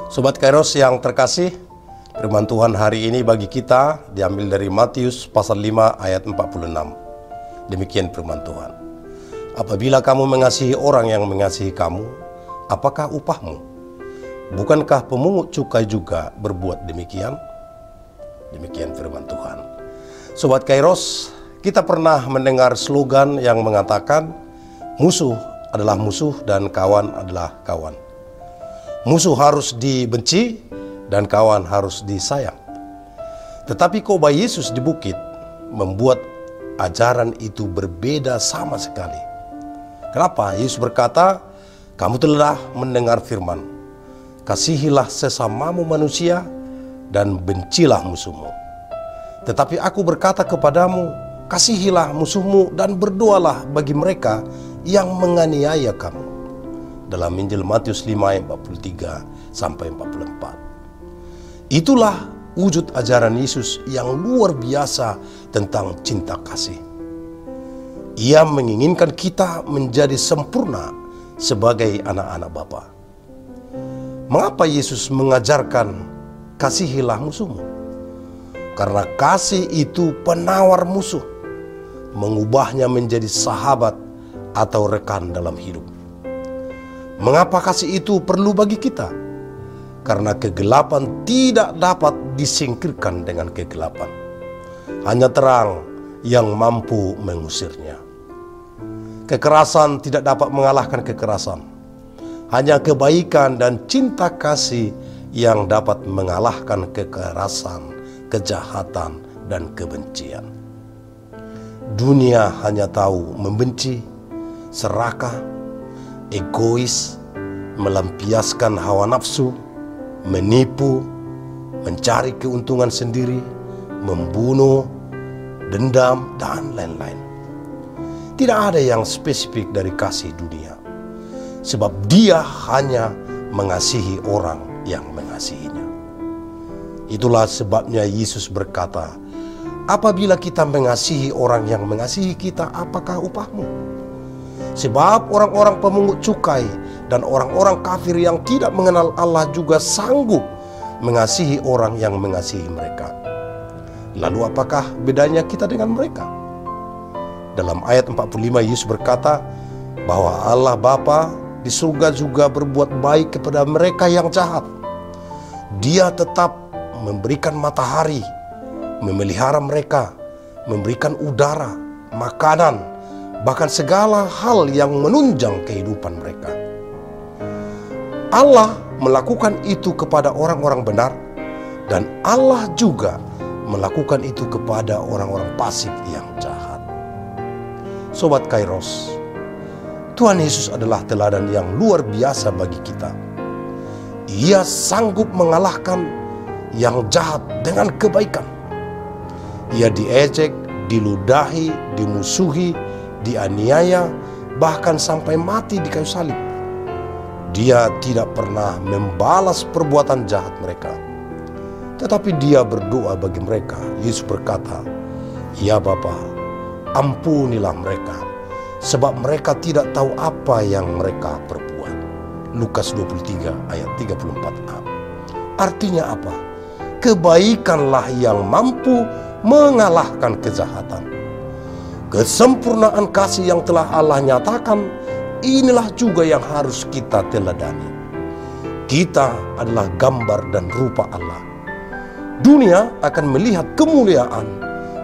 Sobat Kairos yang terkasih, firman Tuhan hari ini bagi kita diambil dari Matius pasal 5 ayat 46. Demikian firman Tuhan. Apabila kamu mengasihi orang yang mengasihi kamu, apakah upahmu? Bukankah pemungut cukai juga berbuat demikian? Demikian firman Tuhan. Sobat Kairos, kita pernah mendengar slogan yang mengatakan musuh adalah musuh dan kawan adalah kawan. Musuh harus dibenci dan kawan harus disayang. Tetapi khotbah Yesus di bukit membuat ajaran itu berbeda sama sekali. Kenapa? Yesus berkata, kamu telah mendengar firman, kasihilah sesamamu manusia dan bencilah musuhmu. Tetapi aku berkata kepadamu, kasihilah musuhmu dan berdoalah bagi mereka yang menganiaya kamu. Dalam Injil Matius 5 ayat 43 sampai 44. Itulah wujud ajaran Yesus yang luar biasa tentang cinta kasih. Ia menginginkan kita menjadi sempurna sebagai anak-anak Bapa. Mengapa Yesus mengajarkan kasihilah musuhmu? Karena kasih itu penawar musuh, mengubahnya menjadi sahabat atau rekan dalam hidup. Mengapa kasih itu perlu bagi kita? Karena kegelapan tidak dapat disingkirkan dengan kegelapan. Hanya terang yang mampu mengusirnya. Kekerasan tidak dapat mengalahkan kekerasan. Hanya kebaikan dan cinta kasih yang dapat mengalahkan kekerasan, kejahatan, dan kebencian. Dunia hanya tahu membenci, serakah, egois, melampiaskan hawa nafsu, menipu, mencari keuntungan sendiri, membunuh, dendam, dan lain-lain. Tidak ada yang spesifik dari kasih dunia, sebab dia hanya mengasihi orang yang mengasihinya. Itulah sebabnya Yesus berkata, apabila kita mengasihi orang yang mengasihi kita, apakah upahmu? Sebab orang-orang pemungut cukai dan orang-orang kafir yang tidak mengenal Allah juga sanggup mengasihi orang yang mengasihi mereka. Lalu apakah bedanya kita dengan mereka? Dalam ayat 45 Yesus berkata bahwa Allah Bapa di surga juga berbuat baik kepada mereka yang jahat. Dia tetap memberikan matahari, memelihara mereka, memberikan udara, makanan, bahkan segala hal yang menunjang kehidupan mereka. Allah melakukan itu kepada orang-orang benar, dan Allah juga melakukan itu kepada orang-orang fasik yang jahat. Sobat Kairos, Tuhan Yesus adalah teladan yang luar biasa bagi kita. Ia sanggup mengalahkan yang jahat dengan kebaikan. Ia diejek, diludahi, dimusuhi, dianiaya, bahkan sampai mati di kayu salib. Dia tidak pernah membalas perbuatan jahat mereka, tetapi dia berdoa bagi mereka. Yesus berkata, ya Bapa, ampunilah mereka, sebab mereka tidak tahu apa yang mereka perbuat. Lukas 23 ayat 34a. Artinya apa? Kebaikanlah yang mampu mengalahkan kejahatan. Kesempurnaan kasih yang telah Allah nyatakan, inilah juga yang harus kita teladani. Kita adalah gambar dan rupa Allah. Dunia akan melihat kemuliaan,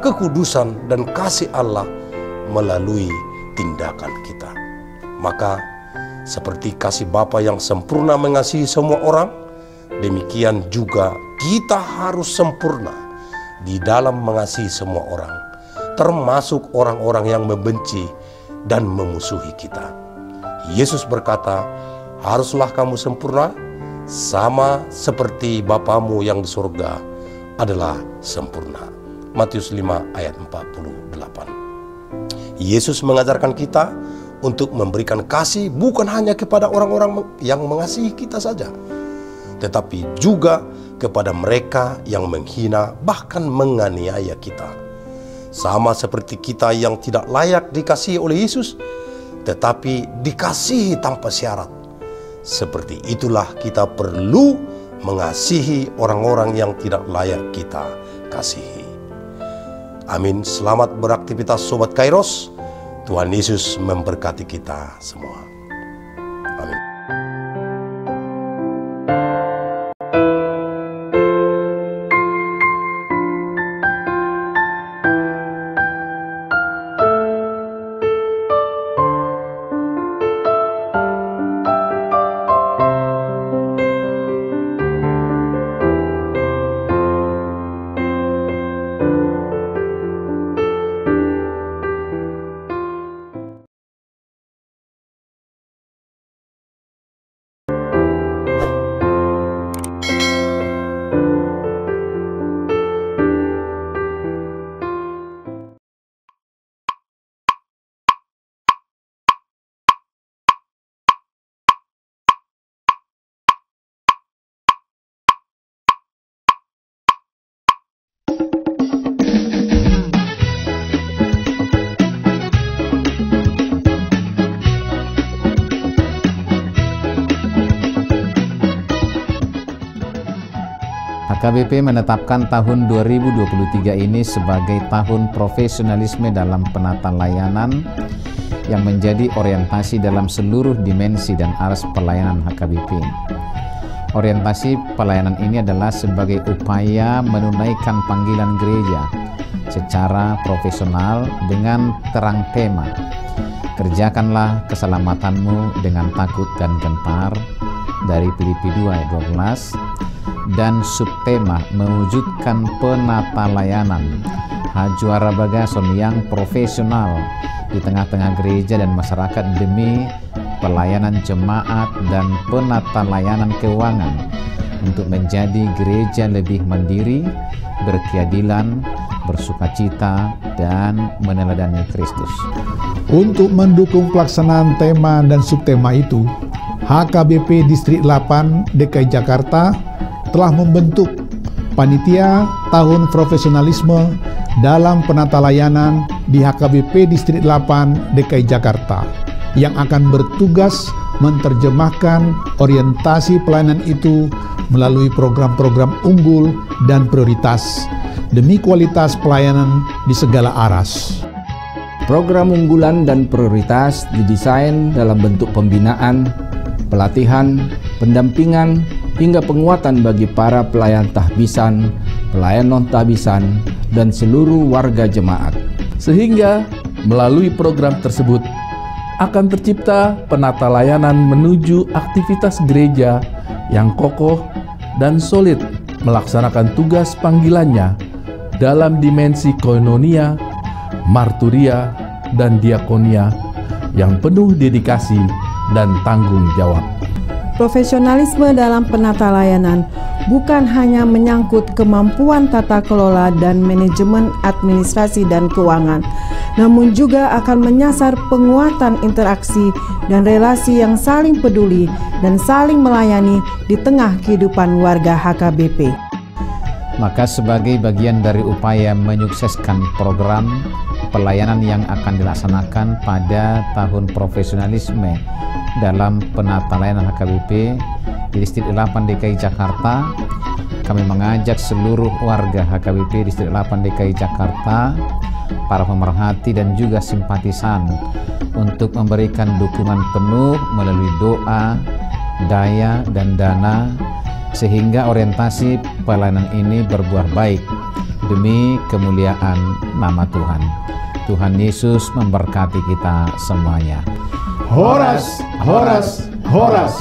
kekudusan, dan kasih Allah melalui tindakan kita. Maka, seperti kasih Bapa yang sempurna mengasihi semua orang, demikian juga kita harus sempurna di dalam mengasihi semua orang, termasuk orang-orang yang membenci dan memusuhi kita. Yesus berkata, haruslah kamu sempurna, sama seperti Bapamu yang di surga adalah sempurna. Matius 5 ayat 48. Yesus mengajarkan kita untuk memberikan kasih bukan hanya kepada orang-orang yang mengasihi kita saja, tetapi juga kepada mereka yang menghina bahkan menganiaya kita. Sama seperti kita yang tidak layak dikasihi oleh Yesus, tetapi dikasihi tanpa syarat. Seperti itulah kita perlu mengasihi orang-orang yang tidak layak kita kasihi. Amin. Selamat beraktivitas Sobat Kairos. Tuhan Yesus memberkati kita semua. Amin. HKBP menetapkan tahun 2023 ini sebagai tahun profesionalisme dalam penata layanan yang menjadi orientasi dalam seluruh dimensi dan aras pelayanan HKBP. Orientasi pelayanan ini adalah sebagai upaya menunaikan panggilan gereja secara profesional dengan terang tema, kerjakanlah keselamatanmu dengan takut dan gentar, dari Filipi 2 ayat 12, dan subtema mewujudkan penata layanan Hajuara Bagason yang profesional di tengah-tengah gereja dan masyarakat demi pelayanan jemaat dan penata layanan keuangan untuk menjadi gereja lebih mandiri, berkeadilan, bersukacita, dan meneladani Kristus. Untuk mendukung pelaksanaan tema dan subtema itu, HKBP Distrik 8 DKI Jakarta telah membentuk Panitia Tahun Profesionalisme dalam Penata Layanan di HKBP Distrik 8 DKI Jakarta yang akan bertugas menerjemahkan orientasi pelayanan itu melalui program-program unggul dan prioritas demi kualitas pelayanan di segala aras. Program unggulan dan prioritas didesain dalam bentuk pembinaan, pelatihan, pendampingan, hingga penguatan bagi para pelayan tahbisan, pelayan non-tahbisan, dan seluruh warga jemaat. Sehingga melalui program tersebut akan tercipta penata layanan menuju aktivitas gereja yang kokoh dan solid melaksanakan tugas panggilannya dalam dimensi koinonia, marturia, dan diakonia yang penuh dedikasi dan tanggung jawab. Profesionalisme dalam penata layanan bukan hanya menyangkut kemampuan tata kelola dan manajemen administrasi dan keuangan, namun juga akan menyasar penguatan interaksi dan relasi yang saling peduli dan saling melayani di tengah kehidupan warga HKBP. Maka sebagai bagian dari upaya menyukseskan program pelayanan yang akan dilaksanakan pada tahun profesionalisme dalam penata layanan HKBP di Distrik 8 DKI Jakarta, kami mengajak seluruh warga HKBP Distrik 8 DKI Jakarta, para pemerhati dan juga simpatisan untuk memberikan dukungan penuh melalui doa, daya, dan dana sehingga orientasi pelayanan ini berbuah baik demi kemuliaan nama Tuhan. Tuhan Yesus memberkati kita semuanya. Horas, horas, horas.